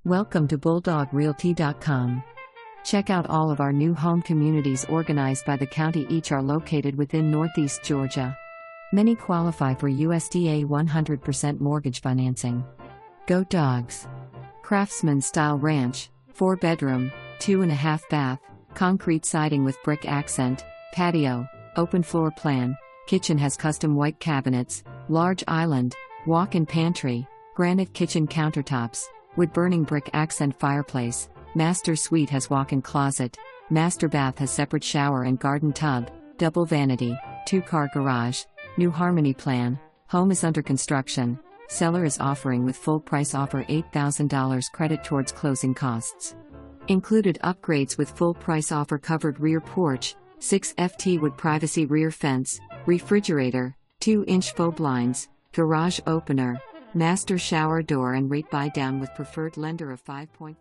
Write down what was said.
Welcome to BulldogRealty.com. Check out all of our new home communities organized by the county. Each are located within Northeast Georgia. Many qualify for USDA 100% mortgage financing. Go Dogs! Craftsman style ranch, 4-bedroom, 2.5 bath, concrete siding with brick accent, patio, open floor plan, kitchen has custom white cabinets, large island, walk-in pantry, granite kitchen countertops, wood-burning brick accent fireplace, master suite has walk-in closet, master bath has separate shower and garden tub, double vanity, 2-car garage, new harmony plan, home is under construction, seller is offering with full price offer $8,000 credit towards closing costs. Included upgrades with full price offer: covered rear porch, 6 FT wood privacy rear fence, refrigerator, 2-inch faux blinds, garage opener, master shower door, and rate buy down with preferred lender of 5.5.